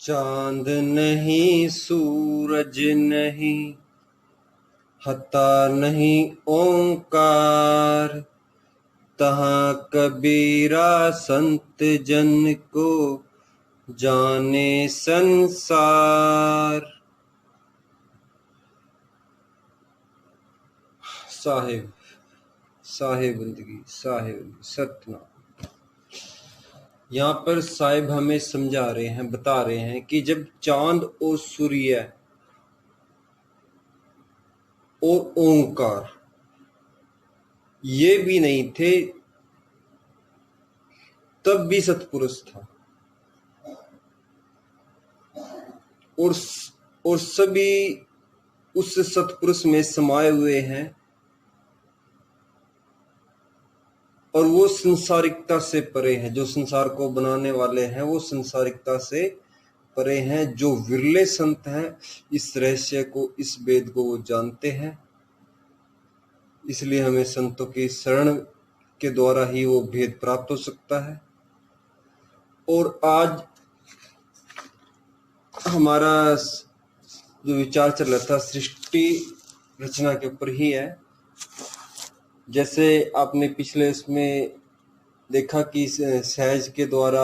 चांद नहीं सूरज नहीं हता नहीं ओंकार, तहाँ कबीरा संत जन को जाने संसार। साहिब साहिब बंदगी सतनाम। यहाँ पर साहिब हमें समझा रहे हैं, बता रहे हैं कि जब चांद और सूर्य और ओंकार ये भी नहीं थे तब भी सतपुरुष था, और सभी उस सतपुरुष में समाये हुए हैं, और वो संसारिकता से परे हैं। जो संसार को बनाने वाले हैं वो संसारिकता से परे हैं। जो विरले संत हैं इस रहस्य को, इस वेद को वो जानते हैं, इसलिए हमें संतों की शरण के द्वारा ही वो भेद प्राप्त हो सकता है। और आज हमारा जो विचार चल रहा था सृष्टि रचना के ऊपर ही है। जैसे आपने पिछले इसमें देखा कि सहज के द्वारा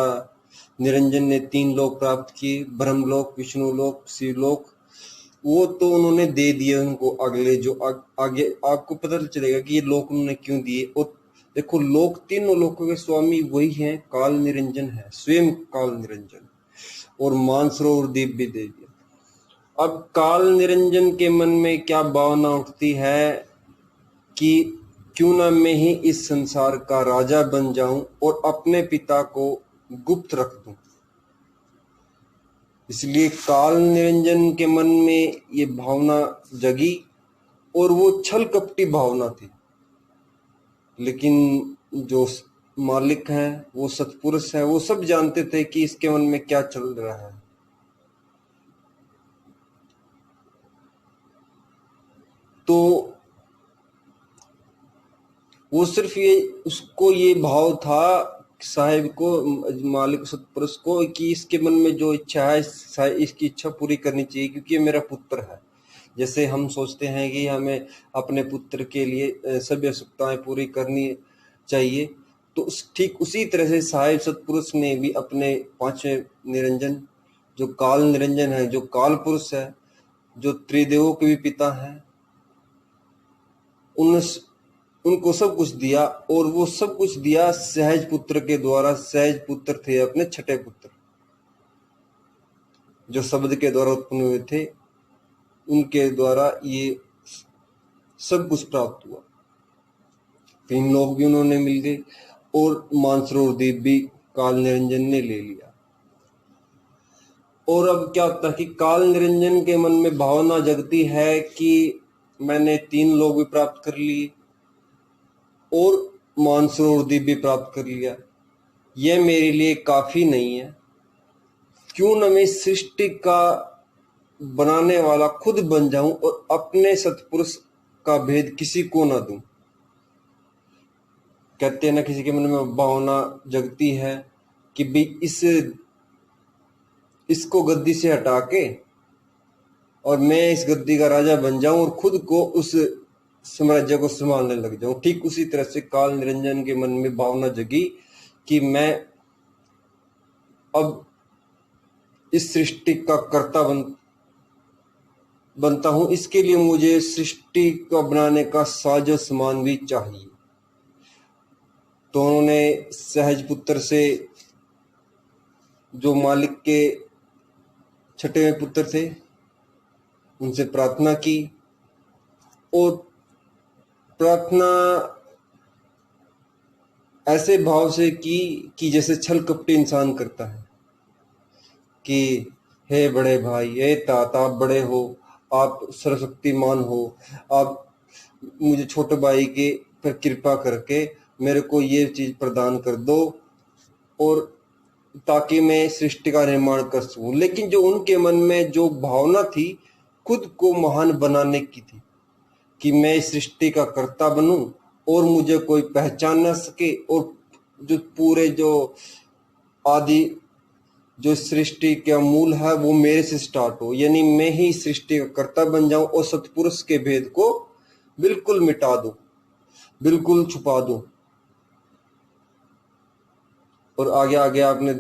निरंजन ने 3 लोक प्राप्त किए, ब्रह्मलोक, विष्णुलोक, शिवलोक। वो तो उन्होंने दे दिए उनको अगले, जो आगे आपको पता चलेगा कि ये लोक उन्होंने क्यों दिए। और देखो, लोक, तीनों लोकों के स्वामी वही हैं, काल निरंजन है, स्वयं काल निरंजन, और मानसरोवर दीप भी दे दिया। अब काल निरंजन के मन में क्या भावना उठती है कि क्यों ना मैं ही इस संसार का राजा बन जाऊं और अपने पिता को गुप्त रख दूं। इसलिए काल निरंजन के मन में ये भावना जगी, और वो छल कपटी भावना थी। लेकिन जो मालिक हैं, वो सतपुरुष हैं, वो सब जानते थे कि इसके मन में क्या चल रहा है। तो वो सिर्फ उसको ये भाव था साहिब को, मालिक सतपुरुष को, कि इसके मन में जो इच्छा है इसकी इच्छा पूरी करनी चाहिए, क्योंकि ये मेरा पुत्र है। जैसे हम सोचते हैं कि हमें अपने पुत्र के लिए सभी आवश्यकताएं पूरी करनी चाहिए, तो ठीक उसी तरह से साहिब सतपुरुष ने भी अपने 5वें निरंजन, जो काल निरंजन है, जो काल पुरुष है, जो त्रिदेवों के भी पिता है, उनको सब कुछ दिया। और वो सब कुछ दिया सहज पुत्र के द्वारा। सहज पुत्र थे अपने छठे पुत्र, जो शब्द के द्वारा उत्पन्न हुए थे, उनके द्वारा ये सब कुछ प्राप्त हुआ। 3 लोग भी उन्होंने मिल गए, और मानसरोवर द्वीप भी काल निरंजन ने ले लिया। और अब क्या होता है कि काल निरंजन के मन में भावना जगती है कि मैंने 3 लोग भी प्राप्त कर लिए और मानसरोवर द्वीप भी प्राप्त कर लिया, यह मेरे लिए काफी नहीं है। क्यों न मैं सृष्टि का बनाने वाला खुद बन जाऊं और अपने सतपुरुष का भेद किसी को ना दूं। कहते हैं ना, किसी के मन में भावना जगती है कि भाई इसको गद्दी से हटा के और मैं इस गद्दी का राजा बन जाऊं और खुद को उस साम्राज्य को संभालने लग जाऊं। ठीक उसी तरह से काल निरंजन के मन में भावना जगी कि मैं अब इस सृष्टि का कर्ता बनता हूं। इसके लिए मुझे सृष्टि को बनाने का साजो सामान भी चाहिए। तो उन्होंने सहज पुत्र से, जो मालिक के छठे पुत्र थे, उनसे प्रार्थना की। और प्रार्थना ऐसे भाव से की कि जैसे छल कपटी इंसान करता है कि हे बड़े भाई, हे तात, आप बड़े हो, आप सर्वशक्तिमान हो, आप मुझे छोटे भाई के पर कृपा करके मेरे को ये चीज प्रदान कर दो, और ताकि मैं सृष्टि का निर्माण कर सकूं। लेकिन जो उनके मन में जो भावना थी खुद को महान बनाने की थी कि मैं इस सृष्टि का कर्ता बनूं और मुझे कोई पहचान ना सके, और जो पूरे जो आदि जो सृष्टि का मूल है वो मेरे से स्टार्ट हो, यानी मैं ही सृष्टि का कर्ता बन जाऊं और सतपुरुष के भेद को बिल्कुल मिटा दूं, बिल्कुल छुपा दूं। और आगे आगे आपने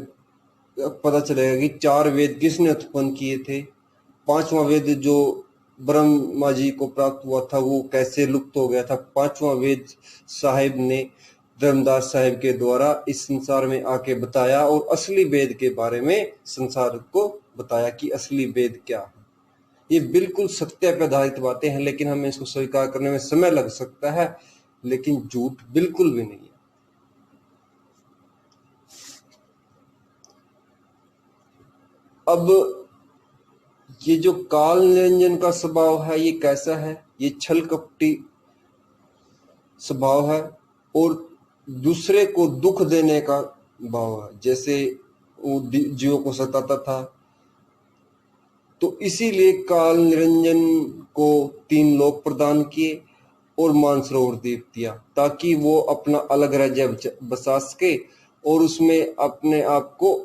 पता चलेगा कि 4 वेद किसने उत्पन्न किए थे। 5वां वेद जो ब्रह्मा जी को प्राप्त हुआ था वो कैसे लुप्त हो गया था। 5वां वेद साहिब ने धर्मदास साहिब के द्वारा इस संसार में आके बताया और असली वेद के बारे में संसार को बताया कि असली वेद क्या है। ये बिल्कुल सत्य पर आधारित बातें हैं, लेकिन हमें इसको स्वीकार करने में समय लग सकता है, लेकिन झूठ बिल्कुल भी नहीं है। अब ये जो काल निरंजन का स्वभाव है ये कैसा है? ये छल कपटी स्वभाव है और दूसरे को दुख देने का भाव है। जैसे वो जीवों को सताता था, तो इसीलिए काल निरंजन को 3 लोक प्रदान किए और मानसरोवर द्वीप दिया, ताकि वो अपना अलग राज्य बसा सके और उसमें अपने आप को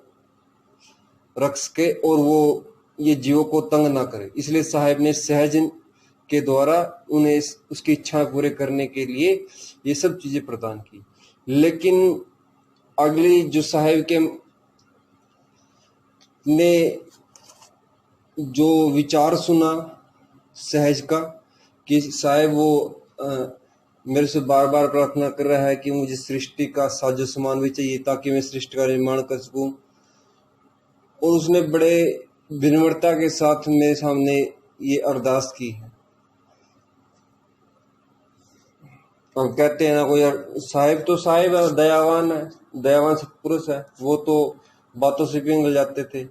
रख सके और वो ये जीवों को तंग ना करे। इसलिए साहिब ने सहज के द्वारा उन्हें उसकी इच्छा पूरे करने के लिए ये सब चीजें प्रदान की। लेकिन अगली जो साहिब के ने जो विचार सुना सहज का कि साहिब वो मेरे से बार बार प्रार्थना कर रहा है कि मुझे सृष्टि का साजो सामान भी चाहिए ताकि मैं सृष्टि का निर्माण कर सकूं, और उसने बड़े विनम्रता के साथ मेरे सामने ये अरदास की है। हम कहते हैं ना कोई साहिब तो साहिब है, दयावान है, दयावान सत्पुरुष है, वो तो बातों से पिघल जाते थे,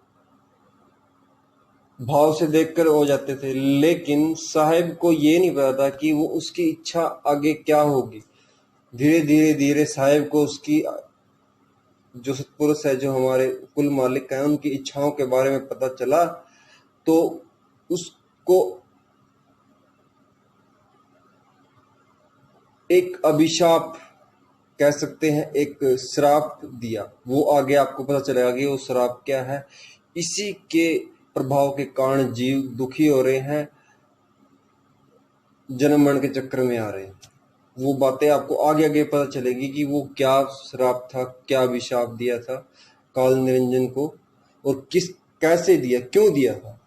भाव से देखकर हो जाते थे। लेकिन साहिब को ये नहीं पता था कि वो उसकी इच्छा आगे क्या होगी। धीरे धीरे धीरे साहिब को उसकी जो सत्पुरुष है, जो हमारे कुल मालिक हैं, उनकी इच्छाओं के बारे में पता चला, तो उसको एक अभिशाप कह सकते हैं, एक श्राप दिया। वो आगे आपको पता चलेगा कि वो श्राप क्या है। इसी के प्रभाव के कारण जीव दुखी हो रहे हैं, जन्म मरण के चक्कर में आ रहे हैं। वो बातें आपको आगे आगे पता चलेगी कि वो क्या श्राप था, क्या अभिशाप दिया था काल निरंजन को, और किस कैसे दिया, क्यों दिया था।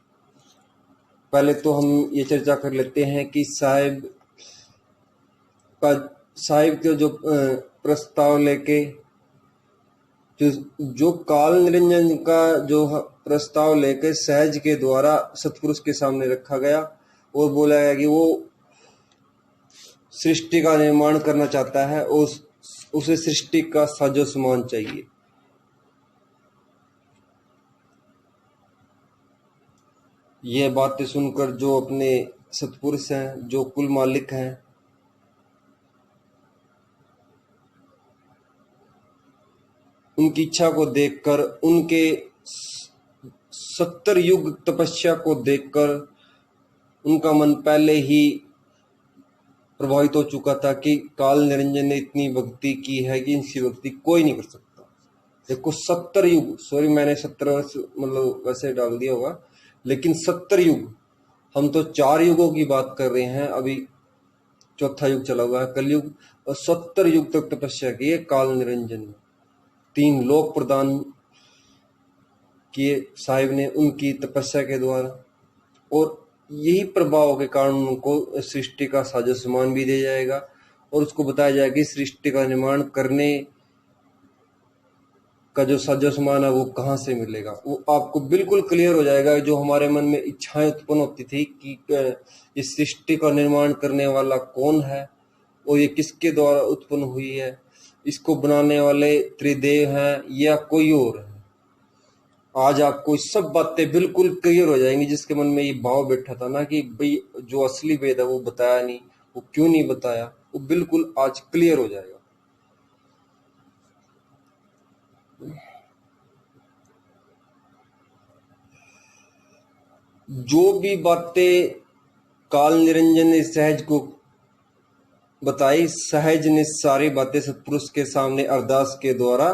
पहले तो हम ये चर्चा कर लेते हैं कि साहिब के जो प्रस्ताव लेके जो काल निरंजन का जो प्रस्ताव लेकर सहज के द्वारा सतपुरुष के सामने रखा गया और बोला गया कि वो सृष्टि का निर्माण करना चाहता है और उसे सृष्टि का साजो सामान चाहिए। यह बातें सुनकर जो अपने सतपुरुष हैं, जो कुल मालिक हैं, उनकी इच्छा को देखकर, उनके 70 युग तपस्या को देखकर उनका मन पहले ही प्रभावित हो चुका था कि काल निरंजन ने इतनी भक्ति की है कि इनसी भक्ति कोई नहीं कर सकता। देखो 70 युग, सॉरी मैंने 70 वर्ष मतलब वैसे डाल दिया होगा, लेकिन 70 युग, हम तो 4 युगों की बात कर रहे हैं, अभी 4था युग चला हुआ है कलयुग, और 70 युग तक तपस्या की है काल निरंजन ने। 3 लोक प्रदान किए साहिब ने उनकी तपस्या के द्वारा, और यही प्रभाव के कारण उनको सृष्टि का साजो सामान भी दिया जाएगा और उसको बताया जाएगा कि सृष्टि का निर्माण करने का जो साजो सामान है वो कहाँ से मिलेगा। वो आपको बिल्कुल क्लियर हो जाएगा। जो हमारे मन में इच्छाएं उत्पन्न होती थी कि इस सृष्टि का निर्माण करने वाला कौन है और ये किसके द्वारा उत्पन्न हुई है, इसको बनाने वाले त्रिदेव हैं या कोई और है, आज आपको सब बातें बिल्कुल क्लियर हो जाएंगी। जिसके मन में ये भाव बैठा था ना कि भाई जो असली वेद है वो बताया नहीं, वो क्यों नहीं बताया, वो बिल्कुल आज क्लियर हो जाएगा। जो भी बातें काल निरंजन ने सहज को बताई, सहज ने सारी बातें सतपुरुष के सामने अरदास के द्वारा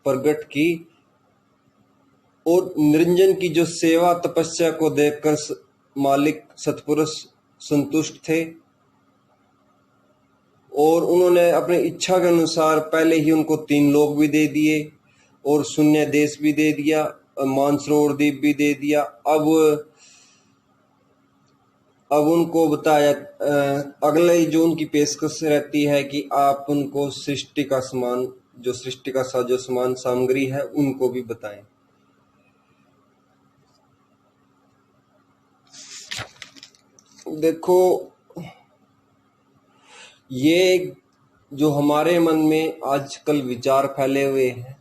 प्रकट की और निरंजन की जो सेवा तपस्या को देखकर मालिक सतपुरुष संतुष्ट थे और उन्होंने अपनी इच्छा के अनुसार पहले ही उनको 3 लोक भी दे दिए और शून्य देश भी दे दिया, मानसरोवर द्वीप भी दे दिया। अब उनको बताया, अगले जो उनकी पेशकश रहती है कि आप उनको सृष्टि का सामान, जो सृष्टि का साजो सामान सामग्री है, उनको भी बताएं। देखो, ये जो हमारे मन में आजकल विचार फैले हुए हैं,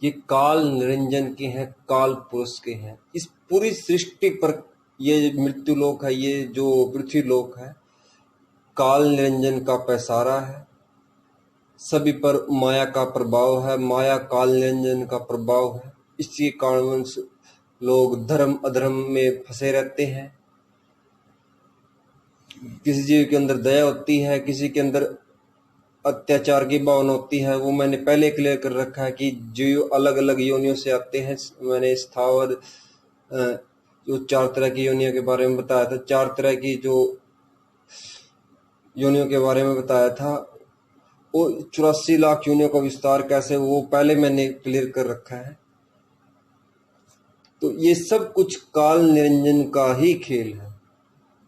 ये काल निरंजन के हैं, काल पुरुष के हैं। इस पूरी सृष्टि पर ये मृत्यु लोक है, ये जो पृथ्वी लोक है, काल निरंजन का पैसारा है। सभी पर माया का प्रभाव है, माया काल निरंजन का प्रभाव है। इसी कारण लोग धर्म अधर्म में फंसे रहते हैं। किसी जीव के अंदर दया होती है, किसी के अंदर अत्याचार की भावना होती है। वो मैंने पहले क्लियर कर रखा है कि जीव अलग अलग योनियों से आते हैं। मैंने स्थावर जो 4 तरह की योनियों के बारे में बताया था, 4 तरह की जो योनियों के बारे में बताया था, वो 84 लाख योनियों का विस्तार कैसे, वो पहले मैंने क्लियर कर रखा है। तो ये सब कुछ काल निरंजन का ही खेल है।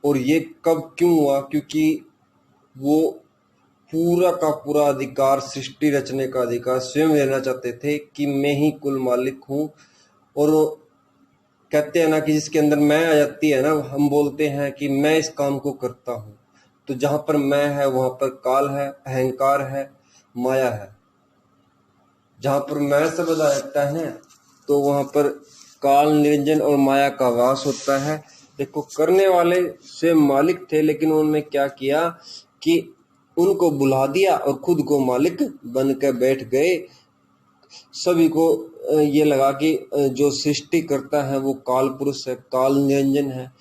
और ये कब क्यों हुआ? क्योंकि वो पूरा का पूरा अधिकार, सृष्टि रचने का अधिकार स्वयं लेना चाहते थे कि मैं ही कुल मालिक हूँ। और कहते हैं ना कि जिसके अंदर मैं आ जाती है ना, हम बोलते हैं कि मैं इस काम को करता हूँ। तो जहां पर मैं है वहां पर काल है, अहंकार है, माया है। जहां पर मैं शब्द आ जाता है तो वहां पर काल निरंजन और माया का वास होता है। देखो, करने वाले स्वयं मालिक थे, लेकिन उन्होंने क्या किया कि उनको बुला दिया और खुद को मालिक बनकर बैठ गए। सभी को ये लगा कि जो सृष्टि करता है वो काल पुरुष है, काल निरंजन है।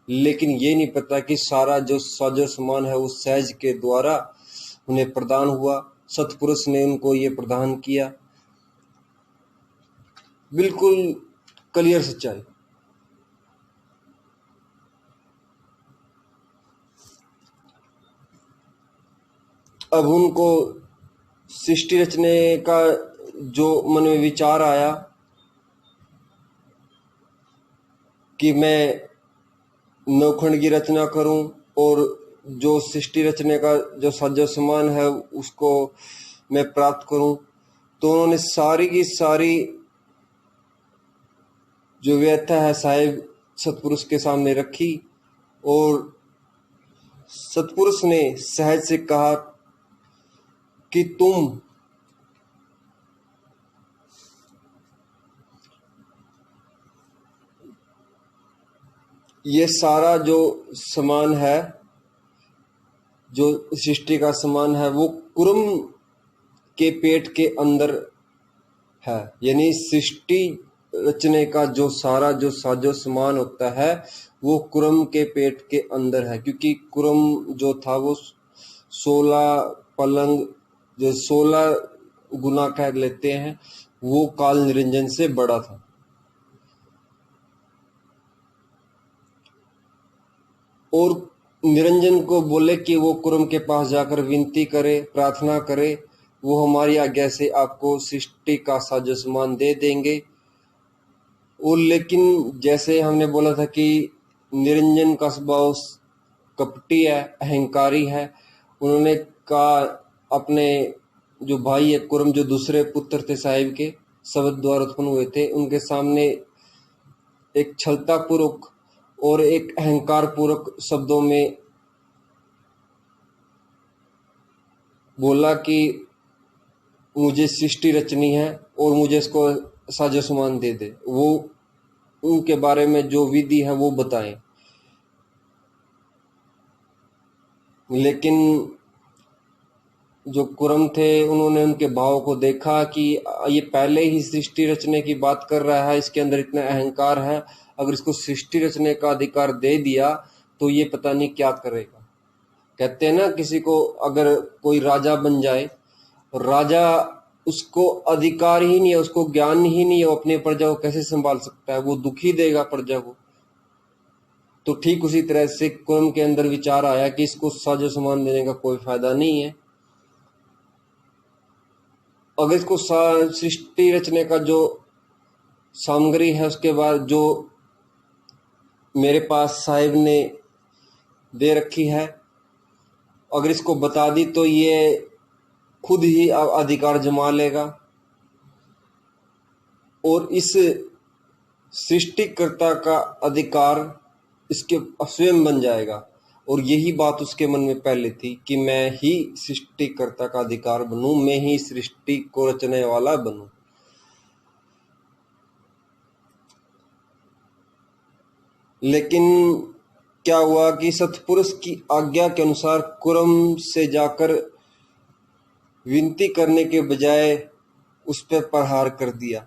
लेकिन ये नहीं पता कि सारा जो साजो सामान है वो सहज के द्वारा उन्हें प्रदान हुआ। सतपुरुष ने उनको ये प्रदान किया। बिल्कुल क्लियर सच्चाई। अब उनको सृष्टि रचने का जो मन में विचार आया कि मैं नौखंड की रचना करूं और जो सृष्टि रचने का जो साजो सामान है उसको मैं प्राप्त करूं, तो उन्होंने सारी की सारी जो व्यथा है साहिब सतपुरुष के सामने रखी। और सतपुरुष ने सहज से कहा कि तुम ये सारा जो सामान है, जो सृष्टि का सामान है, वो कुर्म के पेट के अंदर है। यानी सृष्टि रचने का जो सारा जो साजो सामान होता है वो कुर्म के पेट के अंदर है। क्योंकि कुर्म जो था वो 16 पलंग, जो 16 गुना कह लेते हैं, वो काल निरंजन से बड़ा था। और निरंजन को बोले कि वो कुर्म के पास जाकर विनती करे, प्रार्थना करे, वो हमारी आज्ञा से आपको सृष्टि का साजो सामान दे देंगे। और लेकिन जैसे हमने बोला था कि निरंजन का स्वभाव कपटी है, अहंकारी है। उन्होंने कहा अपने जो भाई है कुर्म, जो दूसरे पुत्र थे साहिब के, शब्द द्वारा उत्पन्न हुए थे, उनके सामने एक छलता पूर्वक और एक अहंकार पूर्वक शब्दों में बोला कि मुझे सृष्टि रचनी है और मुझे इसको साजो सामान दे दे। वो उनके बारे में जो विधि है वो बताएं। लेकिन जो कुर्म थे उन्होंने उनके भाव को देखा कि ये पहले ही सृष्टि रचने की बात कर रहा है, इसके अंदर इतना अहंकार है, अगर इसको सृष्टि रचने का अधिकार दे दिया तो ये पता नहीं क्या करेगा। कहते हैं ना, किसी को अगर कोई राजा बन जाए और राजा उसको अधिकार ही नहीं है, उसको ज्ञान ही नहीं है, वो अपने प्रजा को कैसे संभाल सकता है, वो दुखी देगा प्रजा को। तो ठीक उसी तरह से कुरम के अंदर विचार आया कि इसको साजो सामान देने का कोई फायदा नहीं है। अगर इसको सृष्टि रचने का जो सामग्री है, उसके बाद जो मेरे पास साहिब ने दे रखी है, अगर इसको बता दी तो ये खुद ही अधिकार जमा लेगा और इस सृष्टिकर्ता का अधिकार इसके स्वयं बन जाएगा। और यही बात उसके मन में पहले थी कि मैं ही सृष्टिकर्ता का अधिकार बनूं, मैं ही सृष्टि को रचने वाला बनूं। लेकिन क्या हुआ कि सतपुरुष की आज्ञा के अनुसार कुरम से जाकर विनती करने के बजाय उस पर प्रहार कर दिया।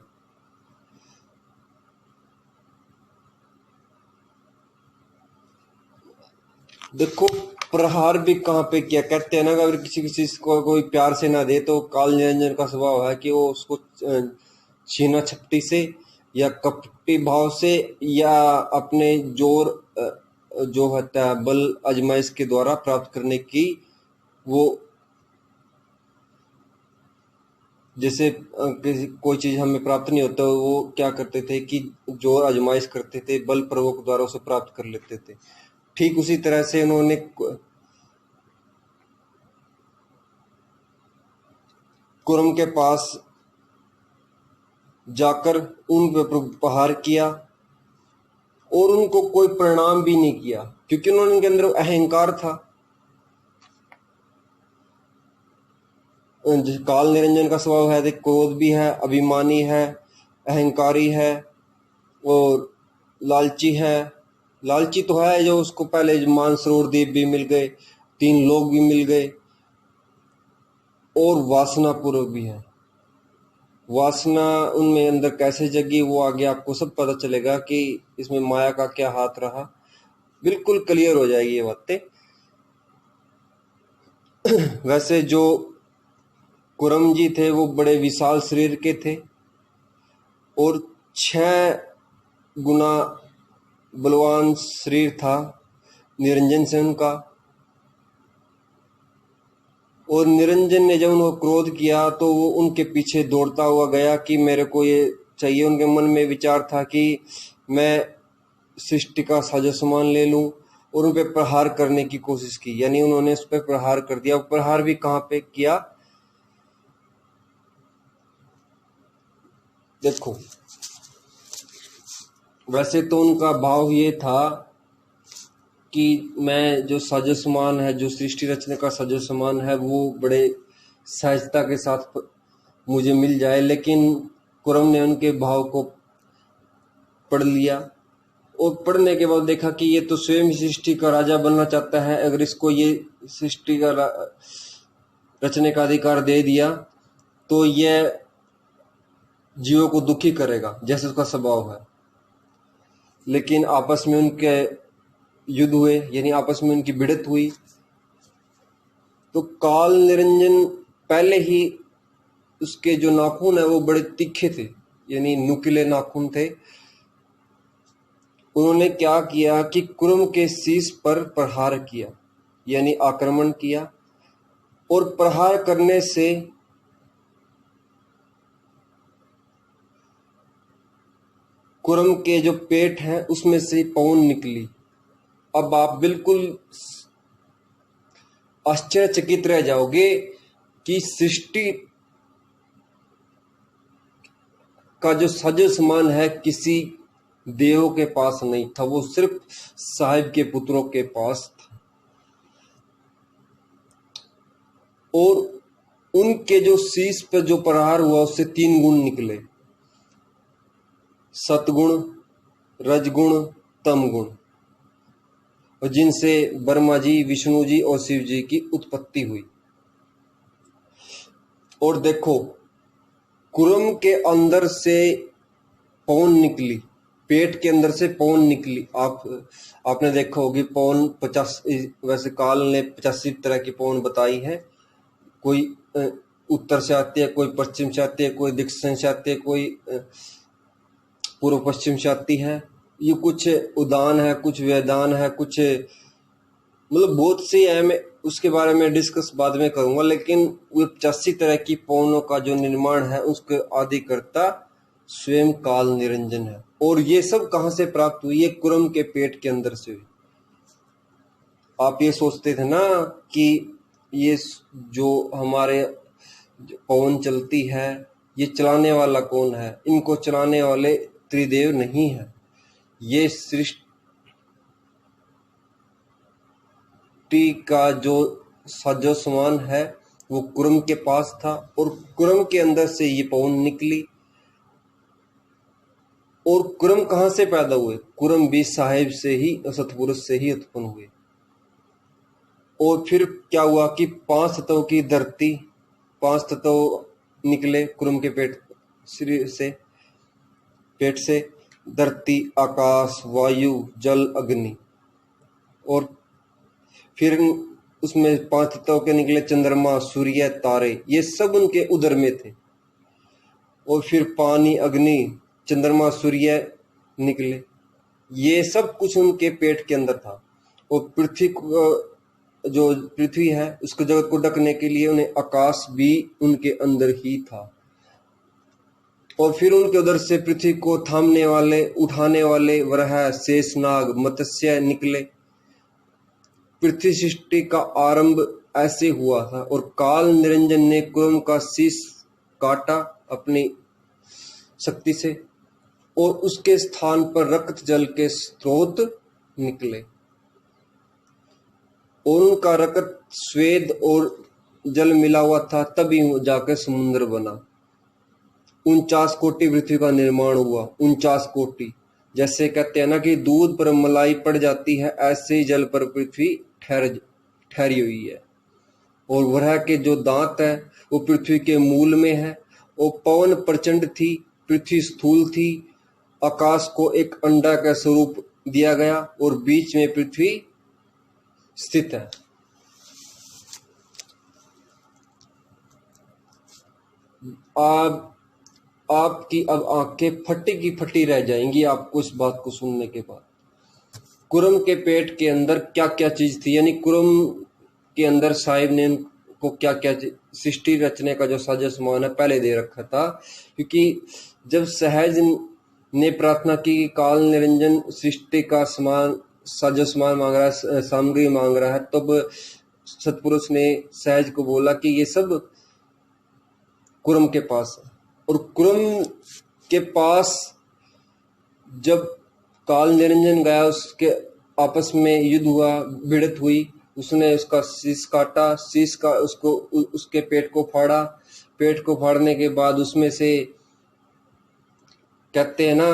देखो प्रहार भी कहाँ पे किया। कहते हैं ना, अगर किसी चीज को कोई प्यार से ना दे तो काल निरंजन का स्वभाव है कि वो उसको छीना छपटी से या कपटी भाव से या अपने जोर जो होता है बल आजमाइश के द्वारा प्राप्त करने की, वो जैसे कोई चीज हमें प्राप्त नहीं होता, वो क्या करते थे कि जोर आजमाइश करते थे, बल प्रयोग द्वारा उसे प्राप्त कर लेते थे। ठीक उसी तरह से उन्होंने कुरम के पास जाकर उन पर प्रहार किया और उनको कोई परिणाम भी नहीं किया, क्योंकि उनके अंदर अहंकार था। काल निरंजन का स्वभाव है, क्रोध भी है, अभिमानी है, अहंकारी है और लालची है। लालची तो है जो उसको पहले मानसरोवर द्वीप भी मिल गए, 3 लोग भी मिल गए, और वासना पूर्वक भी है। वासना उनमें अंदर कैसे जगी वो आगे आपको सब पता चलेगा कि इसमें माया का क्या हाथ रहा, बिल्कुल क्लियर हो जाएगी ये बातें। वैसे जो कुरम जी थे वो बड़े विशाल शरीर के थे और 6 गुना बलवान शरीर था निरंजन से उनका। और निरंजन ने जब उनको क्रोध किया तो वो उनके पीछे दौड़ता हुआ गया कि मेरे को ये चाहिए। उनके मन में विचार था कि मैं सृष्टि का साजो सामान ले लूं, और उन पे प्रहार करने की कोशिश की। यानी उन्होंने उस पर प्रहार कर दिया। प्रहार भी कहाँ पे किया, देखो। वैसे तो उनका भाव ये था कि मैं जो साजो सामान है, जो सृष्टि रचने का साजो सामान है, वो बड़े सहजता के साथ मुझे मिल जाए। लेकिन कुरम ने उनके भाव को पढ़ लिया और पढ़ने के बाद देखा कि ये तो स्वयं सृष्टि का राजा बनना चाहता है। अगर इसको ये सृष्टि का रचने का अधिकार दे दिया तो यह जीवों को दुखी करेगा, जैसे उसका स्वभाव है। लेकिन आपस में उनके युद्ध हुए, यानी आपस में उनकी भिड़ंत हुई। तो काल निरंजन पहले ही उसके जो नाखून है वो बड़े तीखे थे, यानी नुकीले नाखून थे। उन्होंने क्या किया कि कुरम के शीश पर प्रहार किया, यानी आक्रमण किया। और प्रहार करने से कुरम के जो पेट है उसमें से पवन निकली। अब आप बिल्कुल आश्चर्यचकित रह जाओगे कि सृष्टि का जो साजो सामान है किसी देवों के पास नहीं था, वो सिर्फ साहिब के पुत्रों के पास था। और उनके जो शीश पर जो प्रहार हुआ उससे 3 गुण निकले, सतगुण, रजगुण, तम गुण, और जिनसे ब्रह्मा जी, विष्णु जी और शिव जी की उत्पत्ति हुई। और देखो कुरम के अंदर से पवन निकली, पेट के अंदर से पवन निकली। आपने देखा होगी पवन 50, वैसे काल ने 85 तरह की पवन बताई है। कोई उत्तर से आती है, कोई पश्चिम से आती है, कोई दक्षिण से आती है, कोई पूर्व पश्चिम से आती है। ये कुछ उदान है, कुछ व्यदान है, कुछ मतलब बहुत सी है। मैं उसके बारे में डिस्कस बाद में करूंगा, लेकिन वो 85 तरह की पवनों का जो निर्माण है उसके आदिकर्ता स्वयं काल निरंजन है। और ये सब कहां से प्राप्त हुई? ये कुरम के पेट के अंदर से हुई। आप ये सोचते थे ना कि ये जो हमारे पवन चलती है, ये चलाने वाला कौन है? इनको चलाने वाले त्रिदेव नहीं है। ये सृष्टि का जो साजो समान है वो कुरम के पास था, और कुरम के अंदर से ये पवन निकली। और कुरम कहां से पैदा हुए? कुरम भी साहिब से ही, सतपुरुष से ही उत्पन्न हुए। और फिर क्या हुआ कि 5 तत्वों की धरती, 5 तत्व निकले कुरम के पेट से, धरती, आकाश, वायु, जल, अग्नि। और फिर उसमें 5 तत्वों के निकले चंद्रमा, सूर्य, तारे, ये सब उनके उदर में थे। और फिर पानी, अग्नि, चंद्रमा, सूर्य निकले, ये सब कुछ उनके पेट के अंदर था। और पृथ्वी, जो पृथ्वी है उसको जगत को ढकने के लिए उन्हें आकाश भी उनके अंदर ही था। और फिर उनके उधर से पृथ्वी को थामने वाले, उठाने वाले वराह, शेषनाग, मत्स्य निकले। पृथ्वी सृष्टि का आरंभ ऐसे हुआ था। और काल निरंजन ने कुरम का शीश काटा अपनी शक्ति से, और उसके स्थान पर रक्त जल के स्रोत निकले। और उनका रक्त स्वेद और जल मिला हुआ था, तभी जाकर समुद्र बना। 49 कोटि पृथ्वी का निर्माण हुआ। 49 कोटि, जैसे कहते हैं ना कि दूध पर मलाई पड़ जाती है, ऐसे ही जल पर पृथ्वी ठहरी हुई है। और वह के जो दांत है वो पृथ्वी के मूल में है। और पवन प्रचंड थी, पृथ्वी स्थूल थी, आकाश को एक अंडा का स्वरूप दिया गया, और बीच में पृथ्वी स्थित है। आपकी अब आंखें फटी की फटी रह जाएंगी आपको इस बात को सुनने के बाद। कुरम के पेट के अंदर क्या क्या चीज थी, यानी कुरम के अंदर साहिब ने को क्या क्या सृष्टि रचने का जो साजो सामान है पहले दे रखा था। क्योंकि जब सहज ने प्रार्थना की कि काल निरंजन सृष्टि का समान साजो सामान मांग रहा है, सामग्री मांग रहा है, तब सतपुरुष ने सहज को बोला कि ये सब कुरम के पास है। और कुरम के पास जब काल निरंजन गया, उसके आपस में युद्ध हुआ, भिड़ंत हुई, उसने उसका शीश काटा, शीश का उसको उसके पेट को फाड़ा। पेट को फाड़ने के बाद उसमें से कहते हैं ना,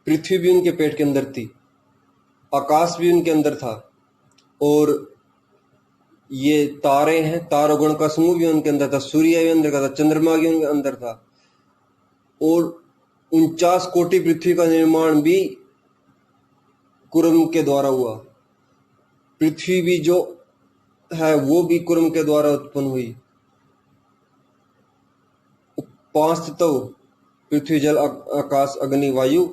पृथ्वी भी उनके पेट के अंदर थी, आकाश भी उनके अंदर था, और ये तारे हैं, तारोगण का समूह भी उनके अंदर था, सूर्य भी अंदर का था, चंद्रमा भी उनके अंदर था। और 49 कोटि पृथ्वी का निर्माण भी कुरम के द्वारा हुआ। पृथ्वी भी जो है वो भी कुरम के द्वारा उत्पन्न हुई। 5 तत्व, पृथ्वी, जल, आकाश, अग्नि, वायु,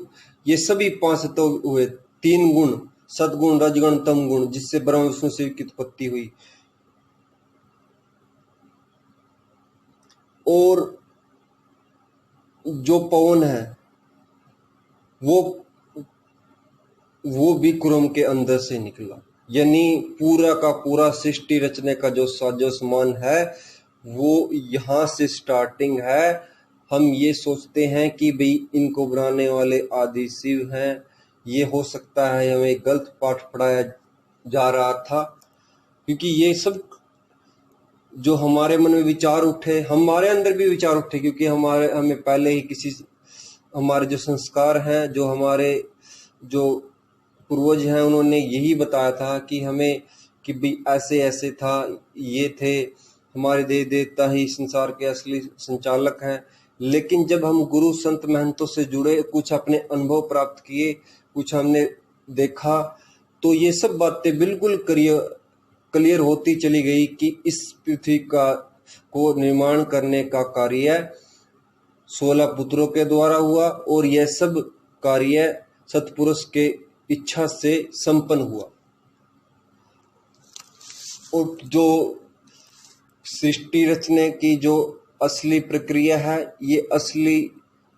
ये सभी 5 तत्व हुए। 3 गुण, सदगुण, रजगुण, तम गुण, जिससे ब्रह्म विष्णु शिव की उत्पत्ति हुई। और जो पवन है वो भी कुरम के अंदर से निकला। यानी पूरा का पूरा सृष्टि रचने का जो साजो सामान है वो यहाँ से स्टार्टिंग है। हम ये सोचते हैं कि भाई इनको बनाने वाले आदि शिव हैं, ये हो सकता है हमें गलत पाठ पढ़ाया जा रहा था। क्योंकि ये सब जो हमारे मन में विचार उठे, हमारे अंदर भी विचार उठे, क्योंकि हमें पहले ही हमारे जो संस्कार हैं, जो हमारे जो पूर्वज हैं, उन्होंने यही बताया था कि हमें कि भाई ऐसे ऐसे था, ये थे हमारे देव देवता ही संसार के असली संचालक हैं। लेकिन जब हम गुरु संत महंतों से जुड़े, कुछ अपने अनुभव प्राप्त किए, कुछ हमने देखा, तो ये सब बातें बिल्कुल क्लियर होती चली गई कि इस पृथ्वी का को निर्माण करने का कार्य 16 पुत्रों के द्वारा हुआ और यह सब कार्य सतपुरुष के इच्छा से संपन्न हुआ। और जो सृष्टि रचने की जो असली प्रक्रिया है, ये असली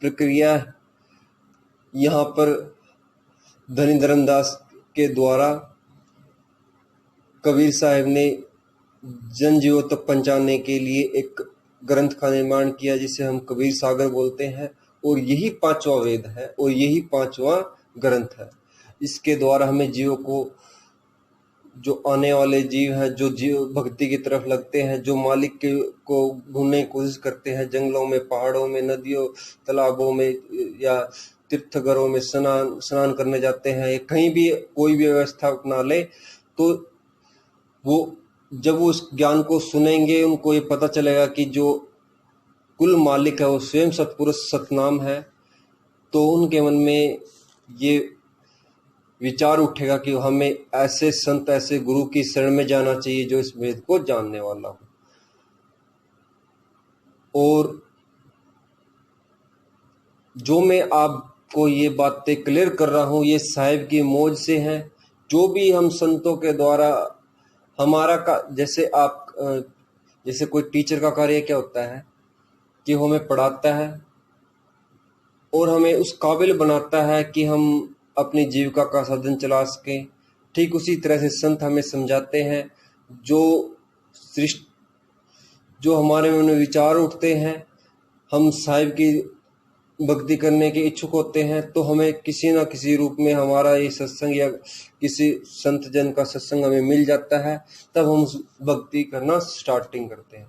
प्रक्रिया यहाँ पर धनीधरन दास के द्वारा कबीर साहब ने जनजीवों तक पहुंचाने के लिए एक ग्रंथ का निर्माण किया, जिसे हम कबीर सागर बोलते हैं। और यही 5वां वेद है और यही 5वां ग्रंथ है। इसके द्वारा हमें जीवों को, जो आने वाले जीव हैं, जो जीव भक्ति की तरफ लगते हैं, जो मालिक के को ढूंढने की कोशिश करते हैं, जंगलों में, पहाड़ों में, नदियों, तालाबों में या तीर्थघरों में स्नान करने जाते हैं, कहीं भी कोई भी व्यवस्था अपना ले, तो वो जब वो उस ज्ञान को सुनेंगे, उनको ये पता चलेगा कि जो कुल मालिक है वो स्वयं सतपुरुष सतनाम है, तो उनके मन में ये विचार उठेगा कि हमें ऐसे संत, ऐसे गुरु की शरण में जाना चाहिए जो इस वेद को जानने वाला हो। और जो मैं आपको ये बातें क्लियर कर रहा हूँ, ये साहिब की मौज से हैं। जो भी हम संतों के द्वारा हमारा का, जैसे कोई टीचर का कार्य क्या होता है कि वो हमें पढ़ाता है और हमें उस काबिल बनाता है कि हम अपनी जीविका का साधन चला सकें। ठीक उसी तरह से संत हमें समझाते हैं। जो हमारे मन में विचार उठते हैं, हम साहिब की भक्ति करने के इच्छुक होते हैं, तो हमें किसी न किसी रूप में हमारा ये सत्संग या किसी संत जन का सत्संग हमें मिल जाता है, तब हम भक्ति करना स्टार्टिंग करते हैं।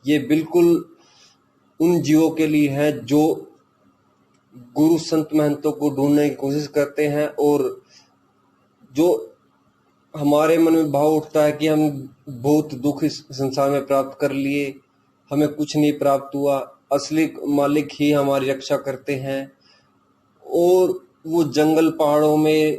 ये बिल्कुल उन जीवों के लिए है जो गुरु संत महंतों को ढूंढने की कोशिश करते हैं, और जो हमारे मन में भाव उठता है कि हम बहुत दुख इस संसार में प्राप्त कर लिए, हमें कुछ नहीं प्राप्त हुआ, असली मालिक ही हमारी रक्षा करते हैं, और वो जंगल पहाड़ों में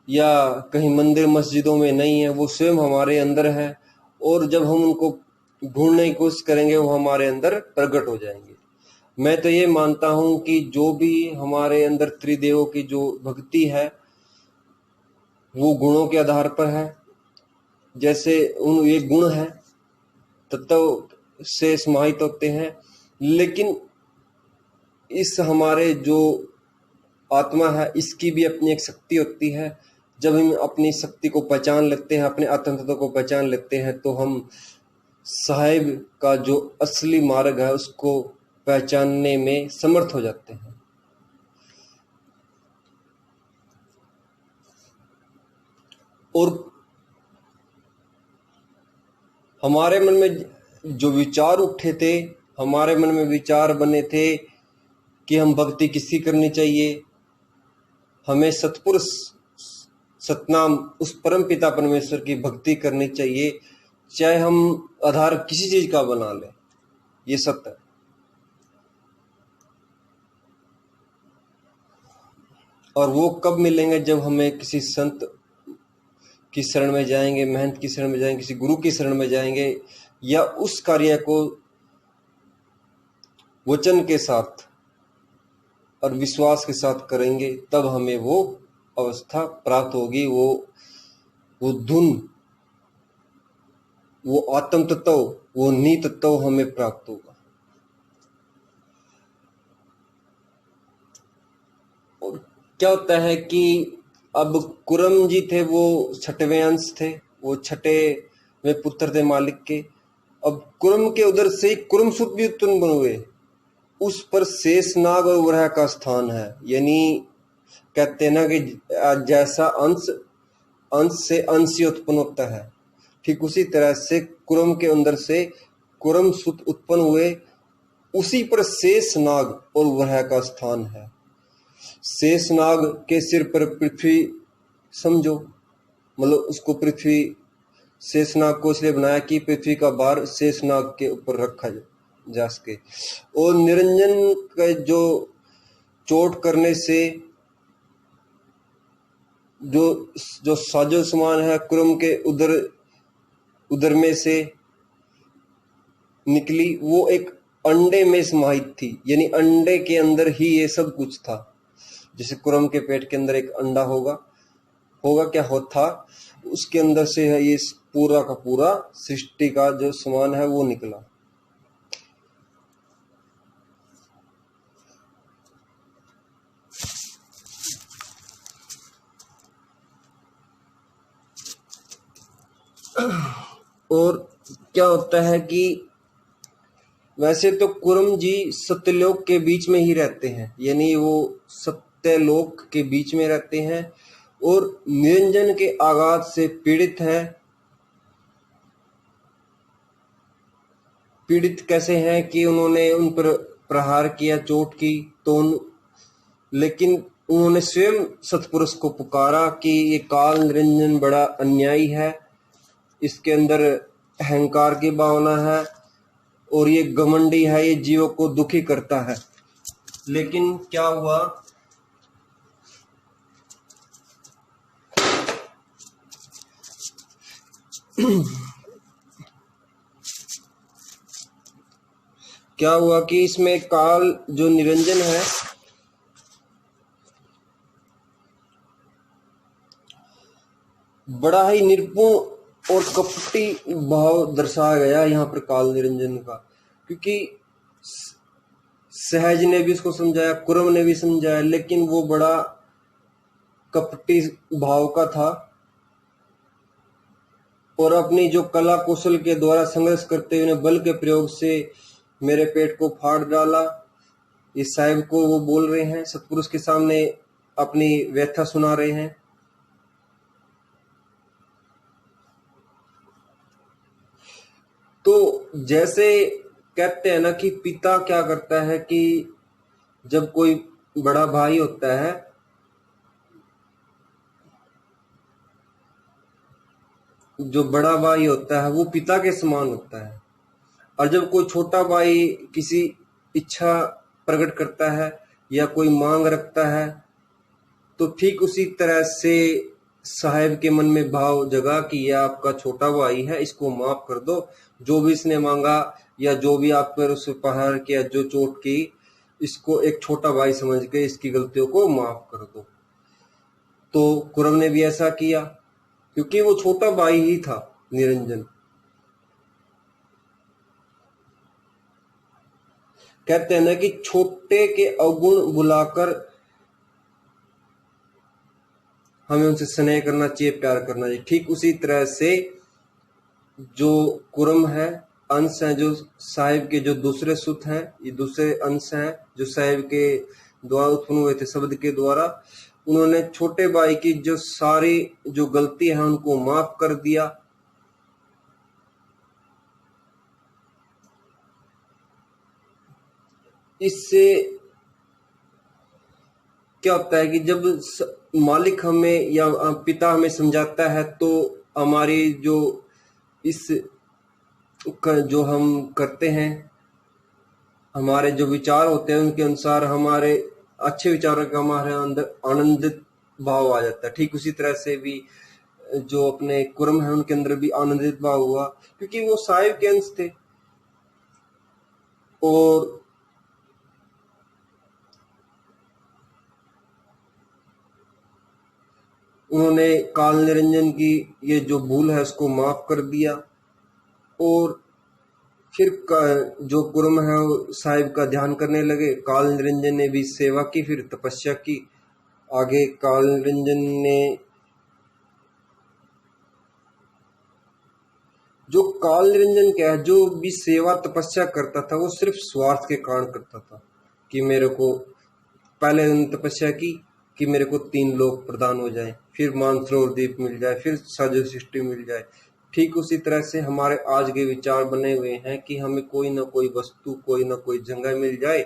या कहीं मंदिर मस्जिदों में नहीं है, वो स्वयं हमारे अंदर है। और जब हम उनको ढूंढने की कोशिश करेंगे, वो हमारे अंदर प्रकट हो जाएंगे। मैं तो ये मानता हूँ कि जो भी हमारे अंदर त्रिदेवों की जो भक्ति है, वो गुणों के आधार पर है। जैसे ये गुण है, तत्व से समाहित होते हैं, लेकिन इस हमारे जो आत्मा है, इसकी भी अपनी एक शक्ति होती है। जब हम अपनी शक्ति को पहचान लेते हैं, अपने आत्म तत्व को पहचान लेते हैं, तो हम साहिब का जो असली मार्ग है उसको पहचानने में समर्थ हो जाते हैं। और हमारे मन में जो विचार उठे थे, हमारे मन में विचार बने थे कि हम भक्ति किसकी करनी चाहिए, हमें सतपुरुष सतनाम उस परम पिता परमेश्वर की भक्ति करनी चाहिए, चाहे हम आधार किसी चीज का बना लें। ये सत्य है। और वो कब मिलेंगे? जब हमें किसी संत की शरण में जाएंगे, महंत की शरण में जाएंगे, किसी गुरु की शरण में जाएंगे, या उस कार्य को वचन के साथ और विश्वास के साथ करेंगे, तब हमें वो अवस्था प्राप्त होगी। वो धुन, वो आत्म तत्व, वो नी तत्व हमें प्राप्त होगा। और क्या होता है कि अब कुरम जी थे, वो 6वें अंश थे, वो 6वें पुत्र थे मालिक के। अब कुरम के उधर से कुरम सुत भी उत्पन्न हुए, उस पर शेषनाग और वराह का स्थान है। यानी कहते हैं ना कि जैसा अंश से अंश ही उत्पन्न होता है, ठीक उसी तरह से कुरम के अंदर से कुरम सुत उत्पन्न हुए, उसी पर शेषनाग और वराह का स्थान है। शेषनाग के सिर पर पृथ्वी समझो, मतलब उसको पृथ्वी, शेषनाग को इसलिए बनाया कि पृथ्वी का भार शेषनाग के ऊपर रखा जा सके। और निरंजन का जो चोट करने से जो साजो समान है, कुरम के उधर उदर में से निकली, वो एक अंडे में समाहित थी, यानी अंडे के अंदर ही ये सब कुछ था। जैसे कुरम के पेट के अंदर एक अंडा होगा क्या होता, उसके अंदर से है ये पूरा का पूरा सृष्टि का जो समान है वो निकला। और क्या होता है कि वैसे तो कुरम जी सत्यलोक के बीच में ही रहते हैं, यानी वो सत्यलोक के बीच में रहते हैं और निरंजन के आघात से पीड़ित है। पीड़ित कैसे हैं कि उन्होंने उन पर प्रहार किया, चोट की, तो लेकिन उन्होंने स्वयं सतपुरुष को पुकारा कि ये काल निरंजन बड़ा अन्यायी है, इसके अंदर अहंकार की भावना है और ये घमंडी है, ये जीवों को दुखी करता है। लेकिन क्या हुआ, क्या हुआ कि इसमें काल जो निरंजन है बड़ा ही निर्गुण और कपटी भाव दर्शाया गया यहाँ पर काल निरंजन का, क्योंकि सहज ने भी इसको समझाया, कुरम ने भी समझाया, लेकिन वो बड़ा कपटी भाव का था और अपनी जो कला कौशल के द्वारा संघर्ष करते हुए बल के प्रयोग से मेरे पेट को फाड़ डाला। इस साहिब को वो बोल रहे हैं, सतपुरुष के सामने अपनी व्यथा सुना रहे हैं। तो जैसे कहते हैं ना कि पिता क्या करता है कि जब कोई बड़ा भाई होता है, जो बड़ा भाई होता है वो पिता के समान होता है, और जब कोई छोटा भाई किसी इच्छा प्रकट करता है या कोई मांग रखता है तो ठीक उसी तरह से साहिब के मन में भाव जगा कि यह आपका छोटा भाई है, इसको माफ कर दो, जो भी इसने मांगा या जो भी आप पर उसे प्रहार किया, जो चोट की, इसको एक छोटा भाई समझ के इसकी गलतियों को माफ कर दो। तो कुरम ने भी ऐसा किया क्योंकि वो छोटा भाई ही था निरंजन। कहते हैं ना कि छोटे के अवगुण बुलाकर हमें उनसे स्नेह करना चाहिए, प्यार करना चाहिए। ठीक उसी तरह से जो कुरम है, अंश हैं जो साहिब के, जो दूसरे सुत हैं, ये दूसरे अंश हैं जो साहिब के द्वारा उत्पन्न हुए थे शब्द के द्वारा, उन्होंने छोटे भाई की जो सारी जो गलती है उनको माफ कर दिया। इससे क्या होता है कि जब मालिक हमें या पिता हमें समझाता है तो हमारी जो इस जो हम करते हैं, हमारे जो विचार होते हैं उनके अनुसार हमारे अच्छे विचारों का हमारे अंदर आनंदित भाव आ जाता है। ठीक उसी तरह से भी जो अपने कुरम है उनके अंदर भी आनंदित भाव हुआ, क्योंकि वो साहिब के अंश थे और उन्होंने काल निरंजन की ये जो भूल है उसको माफ कर दिया। और फिर जो कुरम है वो साहिब का ध्यान करने लगे। काल निरंजन ने भी सेवा की, फिर तपस्या की। आगे काल निरंजन ने, जो काल निरंजन क्या है, जो भी सेवा तपस्या करता था वो सिर्फ स्वार्थ के कारण करता था कि मेरे को, पहले उन्होंने तपस्या की कि मेरे को 3 लोक प्रदान हो जाए, फिर मानसरोवर द्वीप मिल जाए, फिर साजो सृष्टि मिल जाए। ठीक उसी तरह से हमारे आज के विचार बने हुए हैं कि हमें कोई ना कोई वस्तु, कोई ना कोई जगह मिल जाए,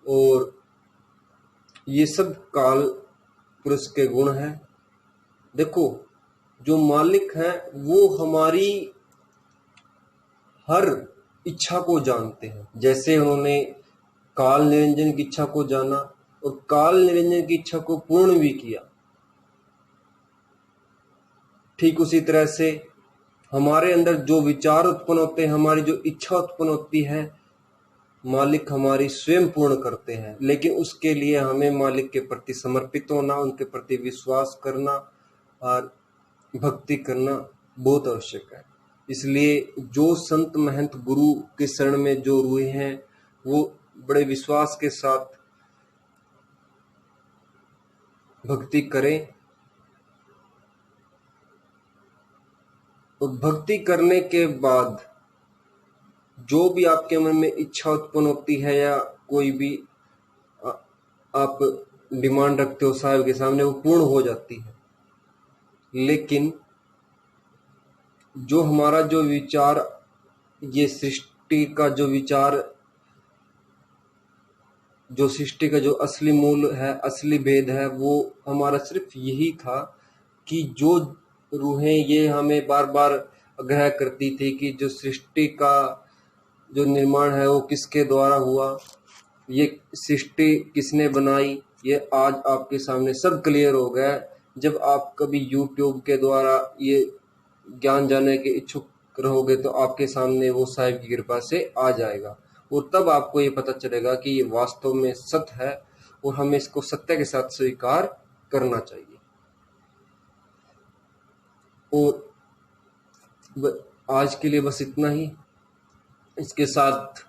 और ये सब काल पुरुष के गुण हैं। देखो, जो मालिक है वो हमारी हर इच्छा को जानते हैं। जैसे उन्होंने काल निरंजन की इच्छा को जाना और काल निरंजन की इच्छा को पूर्ण भी किया, ठीक उसी तरह से हमारे अंदर जो विचार उत्पन्न होते हैं, हमारी जो इच्छा उत्पन्न होती है, मालिक हमारी स्वयं पूर्ण करते हैं। लेकिन उसके लिए हमें मालिक के प्रति समर्पित होना, उनके प्रति विश्वास करना और भक्ति करना बहुत आवश्यक है। इसलिए जो संत महंत गुरु के शरण में जो हुए हैं, वो बड़े विश्वास के साथ भक्ति करें। और भक्ति करने के बाद जो भी आपके मन में इच्छा उत्पन्न होती है या कोई भी आप डिमांड रखते हो साहब के सामने, वो पूर्ण हो जाती है। लेकिन जो हमारा जो विचार, ये सृष्टि का जो विचार, जो सृष्टि का जो असली मूल है, असली भेद है, वो हमारा सिर्फ यही था कि जो रूहें ये हमें बार बार आग्रह करती थी कि जो सृष्टि का जो निर्माण है वो किसके द्वारा हुआ, ये सृष्टि किसने बनाई, ये आज आपके सामने सब क्लियर हो गया। जब आप कभी YouTube के द्वारा ये ज्ञान जानने के इच्छुक रहोगे तो आपके सामने वो साहिब की कृपा से आ जाएगा, और तब आपको ये पता चलेगा कि ये वास्तव में सत्य है और हमें इसको सत्य के साथ स्वीकार करना चाहिए। और आज के लिए बस इतना ही। इसके साथ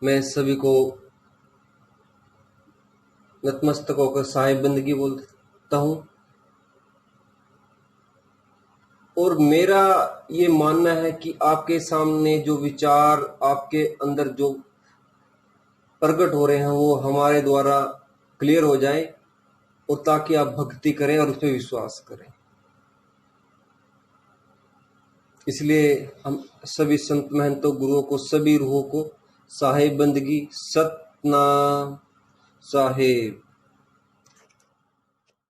मैं सभी को नतमस्तक होकर साहिब बंदगी बोलता हूँ। और मेरा ये मानना है कि आपके सामने जो विचार आपके अंदर जो प्रकट हो रहे हैं वो हमारे द्वारा क्लियर हो जाए, और ताकि आप भक्ति करें और उस पर विश्वास करें। इसलिए हम सभी संत महंतों, गुरुओं को, सभी रूहों को साहिब बंदगी, सतनाम साहिब।